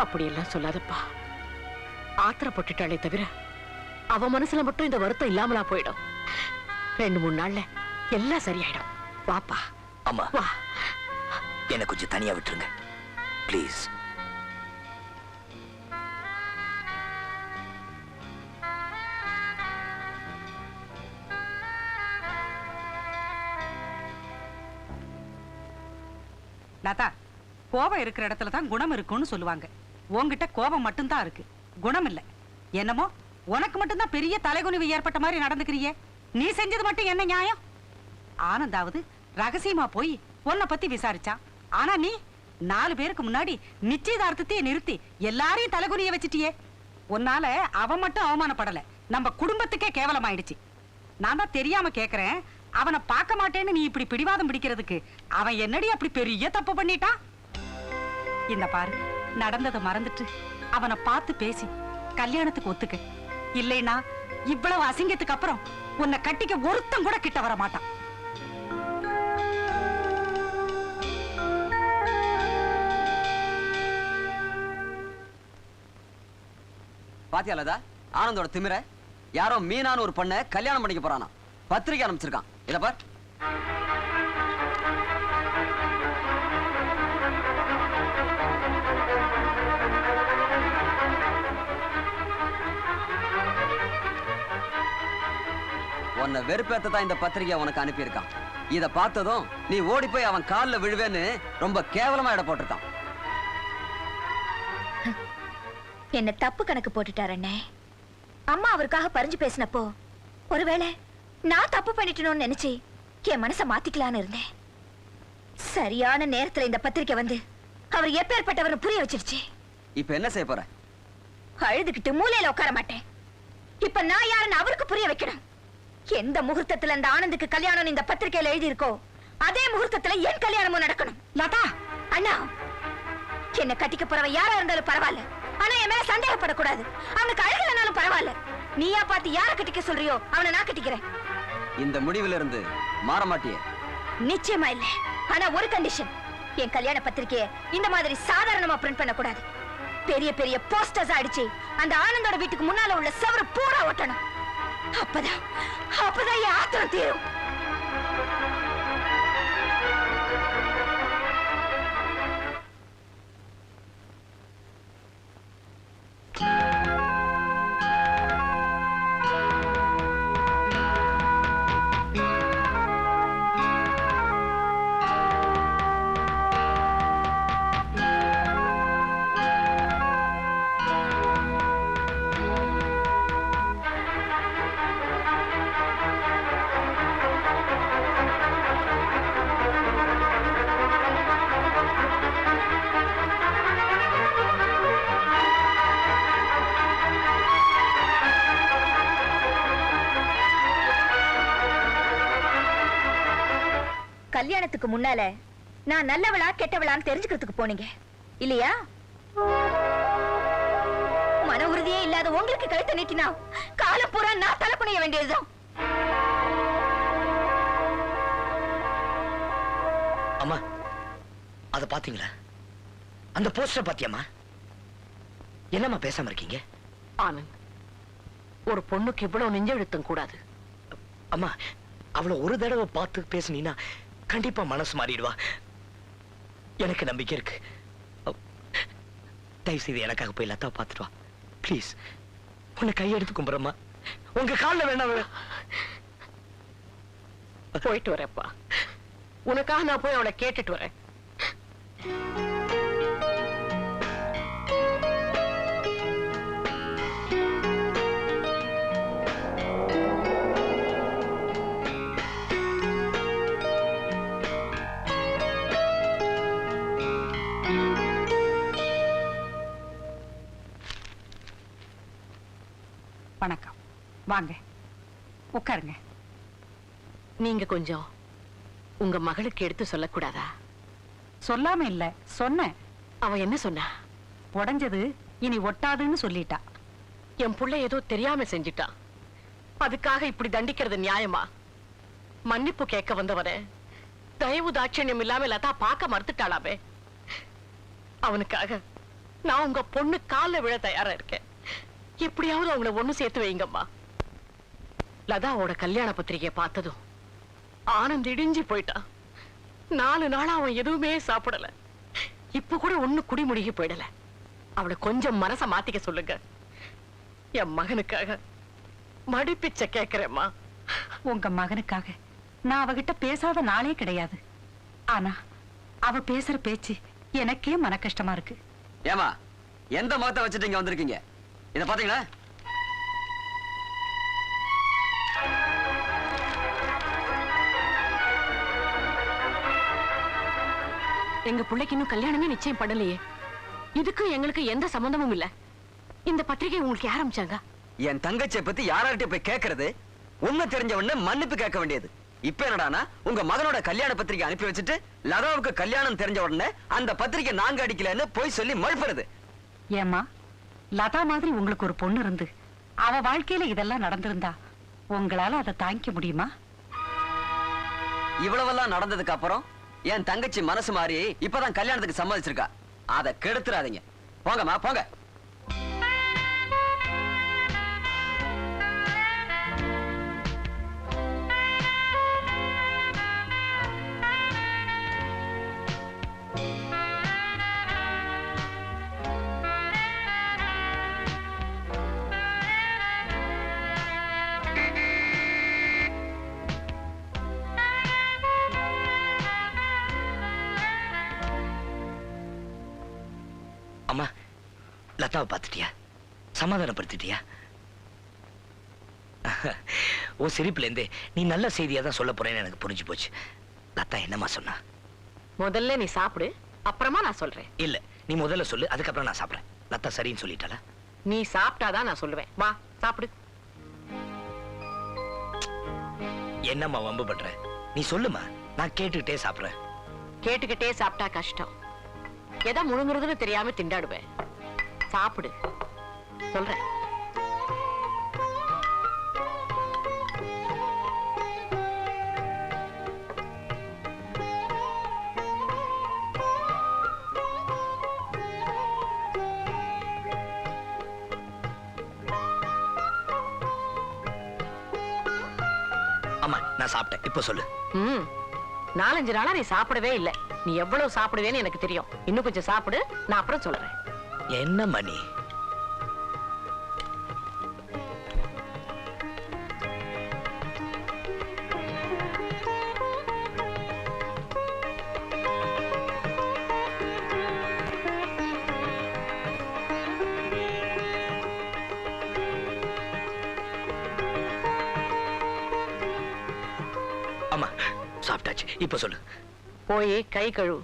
அப்படியெல்லாம் சொல்லாதப்பா. ஆத்திரப்பட்டுட்டாலே தவிர அவ மனசுல மட்டும் இந்த வருத்தம் இல்லாமலா போயிடும். 2-3 நாள்ல எல்லாம் சரியாயிடும். வாப்பா. அம்மா, வா. என்னை கொஞ்சம் தனியா விட்டுருங்க ப்ளீஸ். லதா, கோபம் இருக்கிற இடத்துல தான் குணம் இருக்கும்னு சொல்லுவாங்க. உன்கிட்ட கோபம் மட்டும்தான் இருக்கு, குணம் இல்ல. என்னமோ உனக்கு மட்டும்தான் பெரிய தலைகுனிவு ஏற்பட்ட மாதிரி நடந்துக்கிறியே. நீ செஞ்சது மட்டும் என்ன நியாயம்? ஆனந்தாவது ரகசியமா போய் உன்னை பத்தி விசாரிச்சான். ஆனா நீ 4 பேருக்கு முன்னாடி நிச்சயதார்த்தத்தையே நிறுத்தி எல்லாரையும் தலைகுனிய வச்சிட்டியே. உன்னால அவன் மட்டும் அவமானப்படல, நம்ம குடும்பத்துக்கே கேவலமாயிடுச்சு. நான் தான் தெரியாம கேக்குறேன், அவனை பார்க்க மாட்டேன்னு நீ இப்படி பிடிவாதம் பிடிக்கிறதுக்கு அவன் என்னடி அப்படி பெரிய தப்பு பண்ணிட்டான்? இந்த பாரு, நடந்ததை மறந்துட்டு அவனை பார்த்து பேசி கல்யாணத்துக்கு ஒத்துக்க. இல்லைன்னா இவ்வளவு அசிங்கத்துக்கு அப்புறம் உன்னை கட்டிக்க ஒருத்தம் கூட கிட்ட வர மாட்டான். பாத்தியா லதா, ஆனந்தோட திமிர? யாரோ மீனான்னு ஒரு பொண்ணை கல்யாணம் பண்ணிக்க போறானா. பத்திரிக்கை அனுப்பிச்சிருக்கான். இத பார். உன்னை வெறுப்பேத்த தான் இந்த பத்திரிகை உனக்கு அனுப்பியிருக்கான். இத பார்த்ததும் நீ ஓடி போய் அவன் காலில் விழுவேன்னு ரொம்ப கேவலமா இட போட்டிருக்கான். என்ன தப்பு கணக்கு போட்டுட்டார் அண்ணே. அம்மா அவருக்காக பறிஞ்சு பேசினப்போ ஒருவேளை நான் தப்பு பண்ணிட்டேன்னு நினைச்சு என் மனசை மாத்திக்கலான்னு இருந்தேன். சரியான நேரத்துல இந்த பத்திரிக்கை வந்து அவர் எப்பேற்பட்டவர் புரிய வச்சிருச்சு. இப்ப என்ன செய்ய போற? அழுதுகிட்டு மூலையில உட்கார மாட்டேன். இப்ப நான் யாருன்னு அவருக்கு புரிய வைக்கணும். எந்த முகூர்த்தத்துல அந்த ஆனந்துக்கு கல்யாணம் இந்த பத்திரிக்கையில எழுதி இருக்கோ அதே முகூர்த்தத்துல என் கல்யாணமும் நடக்கணும். லதா அண்ணா, என்ன கட்டிக்க போறவன் யாரா இருந்தாலும் பரவாயில்ல, ஆனா என் மேல சந்தேகப்படக்கூடாது. அவனுக்கு அழகலனாலும் பரவாயில்ல. நீயா பார்த்து யார கட்டிக்க சொல்றியோ அவனை நான் கட்டிக்கிறேன். இந்த முடிவுல இருந்து மாற மாட்டியே? நிச்சயமா இல்ல. ஆனா ஒரு கண்டிஷன், என் கல்யாண பத்திரிக்கையை இந்த மாதிரி சாதாரணமா பிரிண்ட் பண்ண கூடாது. பெரிய பெரிய போஸ்டர்ஸ் அடிச்சு அந்த ஆனந்தோட வீட்டுக்கு முன்னால உள்ள சவர பூரா ஒட்டணும். அப்பதான் என் ஆத்திரம் தீரும். கல்யாணத்துக்கு முன்னால நான் நல்லவளா கெட்டவளான்னு தெரிஞ்சுக்கிறதுக்கு போனீங்க இல்லையா? மன உறுதியே இல்லாத உங்களுக்கு கழுத்தை நீட்டினா காலம் பூரா நான் தலை குனிய வேண்டியதுதான். அம்மா, அத பாத்தீங்களா? அந்த போஸ்டர் பாத்தியம்மா? என்னம்மா பேசாம இருக்கீங்க? ஆனந்த், ஒரு பொண்ணுக்கு இவ்வளவு நெஞ்செழுத்தம் கூடாது. அம்மா, அவளை ஒரு தடவை பார்த்து பேசுனீன்னா கண்டிப்பா மனசு மாறிடுவா. எனக்கு நம்பிக்கை இருக்கு. தயவு செய்து எனக்காக போய் லதா பார்த்துட்டு வா ப்ளீஸ். உன்னை கையெடுத்து கும்புறம்மா, உங்க காலில் வேணாம். போயிட்டு வரேன்ப்பா. உனக்காக நான் போய் அவளை கேட்டுட்டு வரேன். வணக்கம். வாங்க உட்காருங்க. நீங்க கொஞ்சம் உங்க மகளுக்கு எடுத்து சொல்லக்கூடாதா? சொல்லாம இல்ல, சொன்னேன். அவ என்ன சொன்னா? உடைஞ்சது இனி ஒட்டாதுன்னு சொல்லிட்டா. என் புள்ள ஏதோ தெரியாம செஞ்சிட்டான், அதுக்காக இப்படி தண்டிக்கிறது நியாயமா? மன்னிப்பு கேட்க வந்தவன தயவு தாட்சண்யம் இல்லாம லதா பார்க்க மறுத்துட்டாளாமே. அவனுக்காக நான் உங்க பொண்ணு கால்ல விழ தயாரா இருக்கேன். எப்படியாவது அவங்கள ஒண்ணு சேர்த்து வைங்கம்மா. லதாவோட கல்யாண பத்திரிகையை பார்த்ததும் ஆனந்த் இடிஞ்சு போயிட்டான். 4 நாளா அவன் எதுவுமே சாப்பிடல. இப்ப கூட ஒண்ணு குடிமுடிகி போயிடல. அவளை கொஞ்சம் மனச மாத்திக்க சொல்லுங்க. என் மகனுக்காக மடிப்பிச்ச கேக்குறேம்மா. உங்க மகனுக்காக நான் அவகிட்ட பேசாத நாளே கிடையாது. ஆனா அவ பேசுற பேச்சு எனக்கே மன கஷ்டமா இருக்கு. ஏமா, எந்த முகத்தை வச்சுட்டு இங்க வந்திருக்கீங்க? இத பாத்தீங்களா? எங்க பிள்ளைக்கு இன்னும் கல்யாணமே நிச்சயம் பண்ணலையே. இதுக்கு எங்களுக்கு எந்த சம்பந்தமும் இல்ல. இந்த பத்திரிகை உங்களுக்கு யார் அனுப்பிச்சாங்க? என் தங்கச்சியை பத்தி யார்கிட்ட போய் கேக்குறது? உண்மை தெரிஞ்ச உடனே மன்னிப்பு கேட்க வேண்டியது. இப்ப என்னடானா, உங்க மகனோட கல்யாண பத்திரிகை அனுப்பி வச்சுட்டு லதாவுக்கு கல்யாணம் தெரிஞ்ச உடனே அந்த பத்திரிகை நாங்க அடிக்கலன்னு போய் சொல்லி மழுப்புறது. ஏமா, லதா மாதிரி உங்களுக்கு ஒரு பொண்ணு இருந்து அவ வாழ்க்கையில இதெல்லாம் நடந்திருந்தா உங்களால அதை தாங்கிக்க முடியுமா? இவ்வளவெல்லாம் நடந்ததுக்கு அப்புறம் என் தங்கச்சி மனசு மாறி இப்பதான் கல்யாணத்துக்கு சம்மதிச்சிருக்கா. அதை கெடுத்துறாதீங்க. போங்கம்மா, போங்க. அம்மா, லதாவை பார்த்துட்டியா? சமாதானப்படுத்திட்டியா? ஓ சிரிப்புல இருந்தே நீ நல்ல செய்தியா தான் சொல்ல போறேன்னு எனக்கு புரிஞ்சு போச்சு. லதா என்னம்மா சொன்னா? முதல்ல நீ சாப்பிடு, அப்புறமா நான் சொல்றேன். இல்ல, நீ முதல்ல சொல்லு, அதுக்கப்புறம் நான் சாப்பிடுறேன். லதா சரின்னு சொல்லிட்டாளா? நீ சாப்பிட்டாதான் நான் சொல்லுவேன். வா சாப்பிடு. என்னம்மா வம்பு பண்ற? நீ சொல்லுமா, நான் கேட்டுக்கிட்டே சாப்பிடுறேன். கேட்டுக்கிட்டே சாப்பிட்டா கஷ்டம். எதை முழுங்குறதுன்னு தெரியாம திண்டாடுவேன். சாப்பிடு, சொல்றேன். அம்மா, நான் சாப்பிட்டேன். இப்ப சொல்லு. 4-5 நாளா நீ சாப்பிடவே இல்ல. நீ எவ்வளவு சாப்பிடுவேன்னு எனக்கு தெரியும். இன்னும் கொஞ்சம் சாப்பிடு, நான் அப்புறம் சொல்றேன். என்ன மணி? அம்மா, சாப்பிட்டாச்சு. இப்ப சொல்லு. போய் கை கழுவு.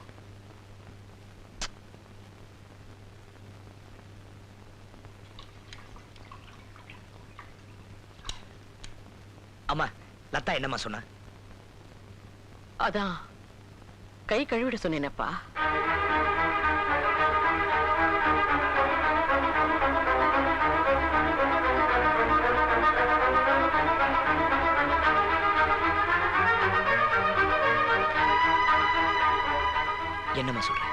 அம்மா, லதா என்னம்மா சொன்னா? அதான் கை கழுவிட சொன்னேனப்பா. என்னம்மா சொல்ற?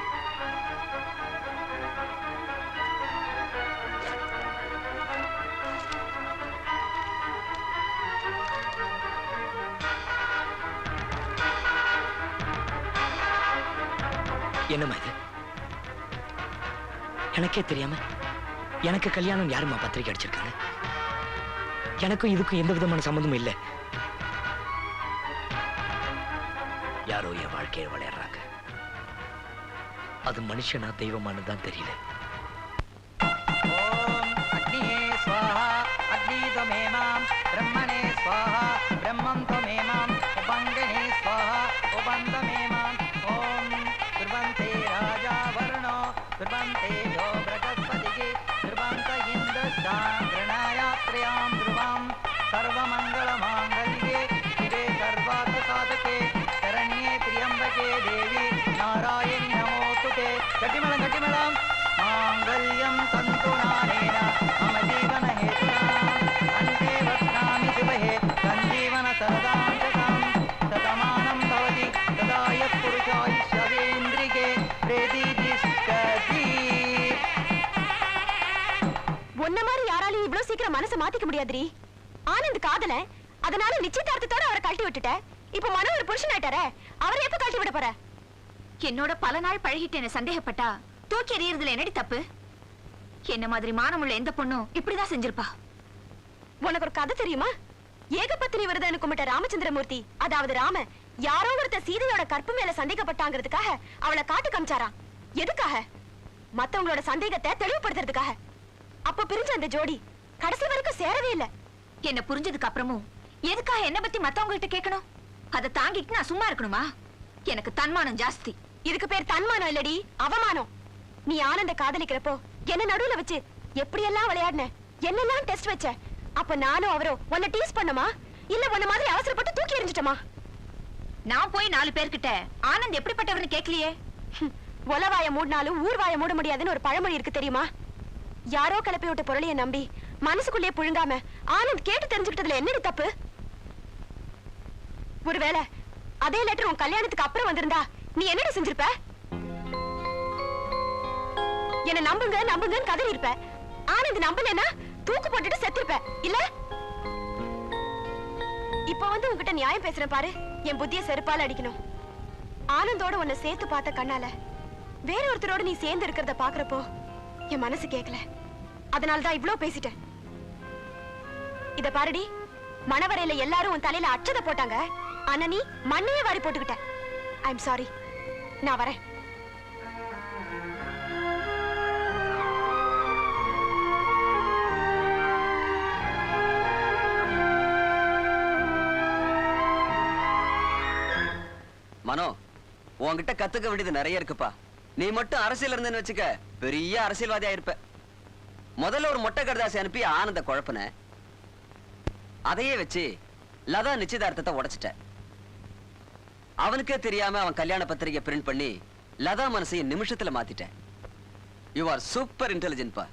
என்னம்மா இது? எனக்கே தெரியாம எனக்கு கல்யாணம் யாரும்மா பத்திரிக்கை அடிச்சிருக்காங்க? எனக்கும் இதுக்கும் எந்த விதமான சம்மந்தமும் இல்லை. யாரோ என் வாழ்க்கையை விளையாடுறாங்க. அது மனுஷனா தெய்வமானதான் தெரியல. ஓம் அக்னியே ஸ்வாஹா அக்னி தமேமாம் பிரம்மணே ஸ்வாஹா பிரம்மம் தமேமாம் உபங்கணே ஸ்வாஹா உபந்தமேமாம் ஓம் துர்வந்தே ராஜா வர்ணோ துர்வந்தே யோ பிரகஸ்பதிகே துர்வந்த இந்திரஸ்தாம் பிரணாயாத்ரயாம் துருவாம் சர்வமங்களமாங்கல்யே சிவே சர்வார்த்த சாதகே சரண்யே திரியம்பகே தேவி நாராயணி நமோஸ்துதே. கட்டிமலம் கட்டிமலம் மாங்கல்யம் தந்துநானேன மம ஜீவன ஹேதுனாம் கண்டே வத்னாமி சிவஹே சஞ்சீவன சரதாம் சதாம் சதமானம் பவதி சதாய புருஷாயுஷ்யவேந்திரிகே பிரதிதிஷ்டதி. உன்ன மாதிரி யாராலையும் இவ்வளவு சீக்கிரம் மனசை மாத்திக்க முடியாதுரி. ஆனந்த் காதல, அதனால நிச்சயதார்த்தத்தோட அவரை கழட்டி விட்டுட்ட. இப்ப மனம் ஒரு புருஷன் ஆயிட்டாரே, அவரை எப்ப கழட்டி விட போற? என்னோட பல நாள் பழகிட்டேன்னு சந்தேகப்பட்டா தூக்கி எறியறதுல என்னடி தப்பு? என்ன மாதிரி மானமுள்ள எந்த பொண்ணும் இப்படிதான் செஞ்சிருப்பா. உனக்கு ஒரு கதை தெரியுமா? ஏகபத்தினி விரதன்னு கும்பிட்ட ராமச்சந்திரமூர்த்தி, அதாவது ராம, யாரோ ஒருத்த சீதையோட கற்பு மேல சந்தேகப்பட்டாங்கிறதுக்காக அவளை காட்டு காமிச்சாராம். எதுக்காக? மத்தவங்களோட சந்தேகத்தை தெளிவுபடுத்துறதுக்காக. அப்ப பிரிஞ்ச அந்த ஜோடி கடைசி வரைக்கும் சேரவே இல்ல. என்ன புரிஞ்சதுக்கு அப்புறமும் எதுக்காக என்ன பத்தி மத்தவங்கள்ட்ட கேட்கணும்? அதை தாங்கிட்டு நான் சும்மா இருக்கணுமா? எனக்கு தன்மானம் ஜாஸ்தி. இதுக்கு பேர் தன்மானம் இல்லடி, அவமானம். நீ ஆனந்த காதலிக்கிறப்போ என்ன நடுவுல வச்சு எப்படி எல்லாம் விளையாடுன, என்னெல்லாம் டெஸ்ட் வச்ச. அப்ப நானும் அவரோ உன்னை டீஸ் பண்ணமா, இல்ல உன்ன மாதிரி அவசரப்பட்டு தூக்கி எறிஞ்சிட்டோமா? நான் போய் 4 பேர்கிட்ட ஆனந்த் எப்படிப்பட்டவர்னு கேட்கலையே. ஒலவாய மூடினாலும் ஊர்வாய மூட முடியாதுன்னு ஒரு பழமொழி இருக்கு தெரியுமா? யாரோ கிளப்பி விட்ட பொருளைய நம்பி மனசுக்குள்ளே புழுங்காம ஆனந்த் கேட்டு தெரிஞ்சுக்கிட்டதுல என்னடி தப்பு? ஒருவேளை அதே லெட்டர் உன் கல்யாணத்துக்கு அப்புறம் வந்திருந்தா நீ என்னடி செஞ்சிருப்ப? என்ன நம்புங்க நம்புங்கன்னு கதறி இருப்ப. ஆனந்த் நம்பலன்னா தூக்கு போட்டுட்டு செத்திருப்ப இல்ல? இப்ப வந்து உன்கிட்ட நியாயம் பேசுறேன் பாரு, என் புத்திய செருப்பால அடிக்கணும். ஆனந்தோட உன்னை சேர்த்து பார்த்த கண்ணால வேற ஒருத்தரோட நீ சேர்ந்து இருக்கிறத பாக்குறப்போ என் மனசு கேட்கல. அதனாலதான் இவ்ளோ பேசிட்டேன். இத பாருடி, மணவரையில எல்லாரும் உன் தலையில அச்சத போட்டாங்க, ஆனா நீ மண்ணையே வாரி போட்டுக்கிட்ட. I am sorry. நான் வரேன். மனோ, உன்கிட்ட கத்துக்க வேண்டியது நிறைய இருக்குப்பா. நீ மட்டும் அரசியல் இருந்தேன்னு வச்சுக்க பெரிய அரசியல்வாதி ஆயிருப்ப. முதல்ல ஒரு மொட்டை கடிதாசி அனுப்பி ஆனந்த குழப்பன, அதையே வச்சு லதா நிச்சயதார்த்தத்தை உடைச்சிட்ட. அவனுக்கே தெரியாம அவன் கல்யாண பத்திரிகை பிரிண்ட் பண்ணி லதா மனசைய நிமிஷத்துல மாத்திட்ட. யூ ஆர் சூப்பர் இன்டெலிஜென்ட் பா.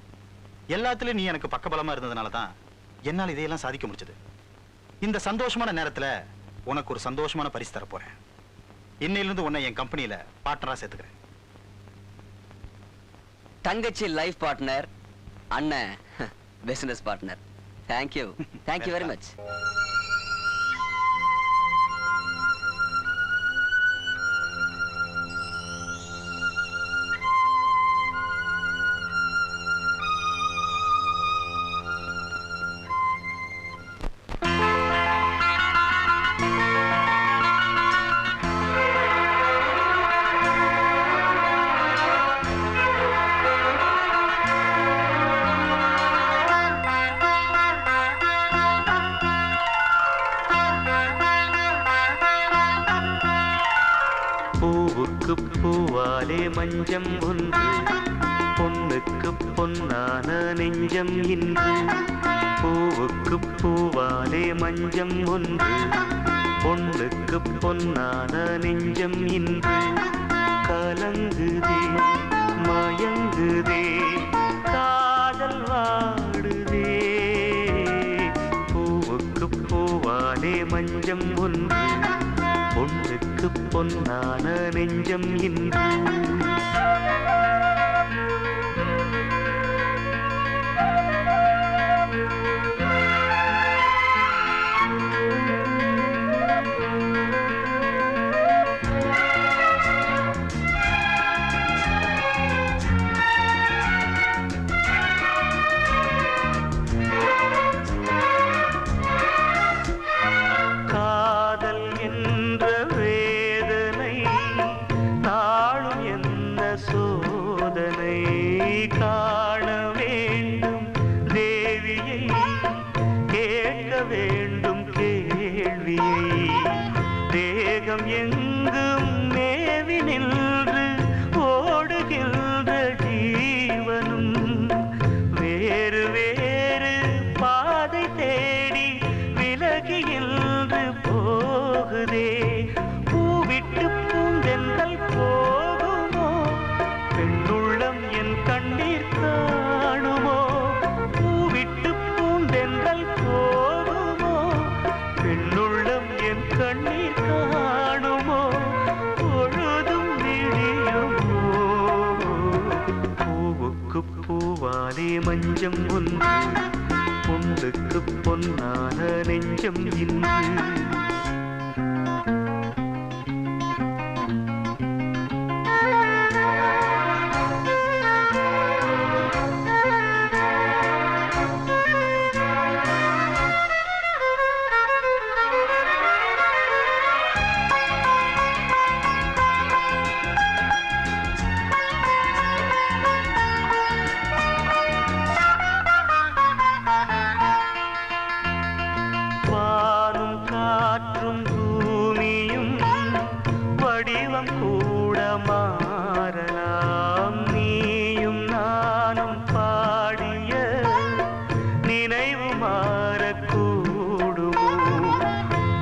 எல்லாத்துலயும் நீ எனக்கு பக்கபலமா இருந்ததுனால தான் என்னால் இதையெல்லாம் சாதிக்க முடிச்சது. இந்த சந்தோஷமான நேரத்துல உனக்கு ஒரு சந்தோஷமான பரிசு தர போறேன். இன்னையிலிருந்து உன்னை என் கம்பெனியில பார்ட்னரா சேர்த்துக்கிறேன். தங்கச்சி லைஃப் பார்ட்னர், அண்ணன் business partner. Thank you, thank you very much. பூவாலே மஞ்சம் ஒன்று, பொன்னுக்கு பொன்னான நெஞ்சம் இன்று. பூவுக்கு பூவாலே மஞ்சம் ஒன்று, பொண்ணுக்கு பொன்னான நெஞ்சம் இன்று கலங்குதே மயங்குதே காதல் வாடுதே பூவுக்கு பூவாலே மஞ்சம் ஒன்று பொண்ணுக்கு பொன்னான நெஞ்சம் இன்று எங்கும் மேவி நின்று ஓடுகின்ற ஜீவனும் வேறு வேறு பாதை தேடி விலகின்று போகுதே பூவிட்டு பூந்தென்றல் போகுமோ பெண்ணுள்ளம் என் கண்ணீர் காணுமோ பூவிட்டு பூந்தென்றல் போகுமோ பெண்ணுள்ளம் என் கண்ணீர் காணுமோ பொழுதும் விழியுமோ பூவுக்கு பூவாலே மஞ்சம் ஒன்று பொண்ணுக்கு பொன்னான நெஞ்சம் இன்று வடிவம் கூட மாறலாம் நீயும் நானும் பாடிய நினைவு மாறக்கூடுமோ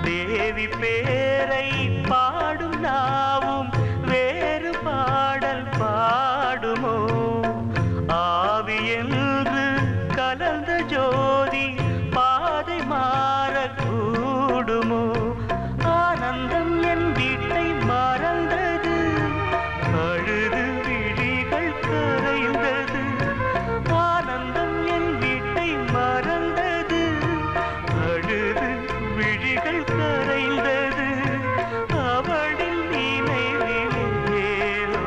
தேவி பேரை பாடும் நாவும் வேறு பாடல் பாடுமோ ஆவி என்று கலந்த ஜோதி பாதை மாறக்கூடுமோ ஆனந்தம் என் வீட்டை மறந்தது அழுது விழிகள் கரைந்தது ஆனந்தம் என் வீட்டை மறந்தது அழுது விழிகள் கரைந்தது அவளின் நினைவிலேனோ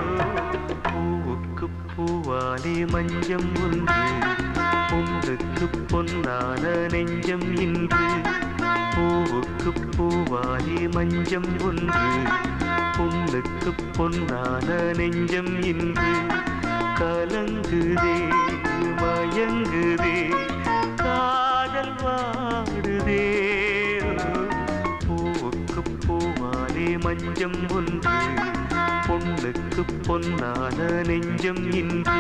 பூவுக்கு பூவாலே மஞ்சம் ஒன்று பொண்ணுக்கு பொன்னான நெஞ்சம் இன்று பூவுக்கு பூவாலே மஞ்சம் ஒன்று பொண்ணுக்கு பொன்னான நெஞ்சம் இன்று கலங்குதே மயங்குதே காதல் வாடுதே பூவுக்கு பூவாலே மஞ்சம் ஒன்று பொண்ணுக்கு பொன்னான நெஞ்சம் இன்று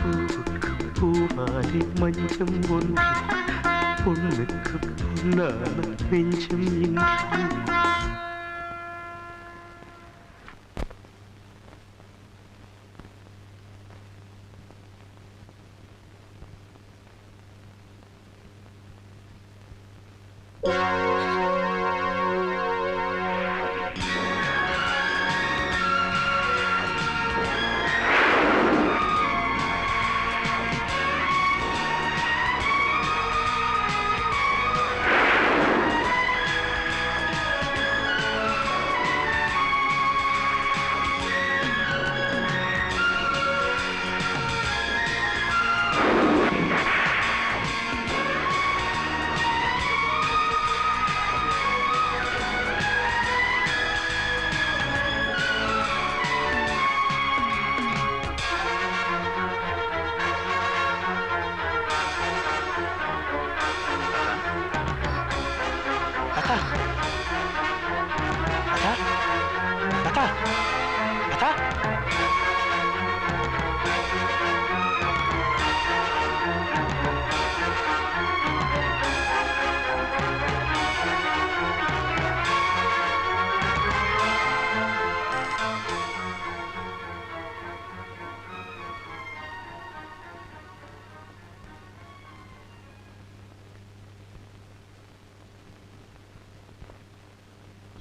பூவுக்கு பூவாலே மஞ்சம் ஒன்று பொண்ணுக்கு பொன்னான நெஞ்சம் இன்று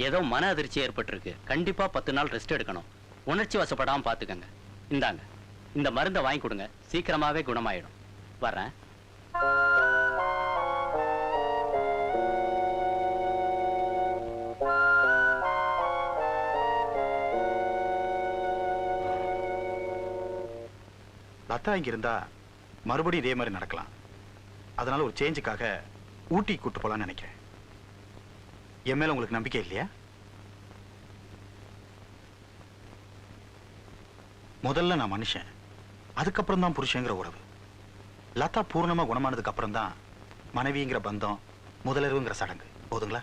ஏதோ மன அதிர்ச்சி ஏற்பட்டிருக்கு. கண்டிப்பா 10 நாள் ரெஸ்ட் எடுக்கணும். உணர்ச்சி வசப்படாம பாத்துக்கங்க. இந்தாங்க, இந்த மருந்தை வாங்கி கொடுங்க. சீக்கிரமாவே குணமாயிடும். வர்றேன். லதா இங்க இருந்தா மறுபடியும் இதே மாதிரி நடக்கலாம். அதனால ஒரு சேஞ்சுக்காக ஊட்டி கூட்டு போலான்னு நினைக்கிறேன். என் மேல உங்களுக்கு நம்பிக்கை இல்லையா? முதல்ல நான் மனுஷன், அதுக்கப்புறம் தான் புருஷங்கிற உறவு. லதா பூர்ணமா குணமானதுக்கு அப்புறம் தான் மனைவிங்கிற பந்தம், முதலிரவுங்கிற சடங்கு. போதுங்களா?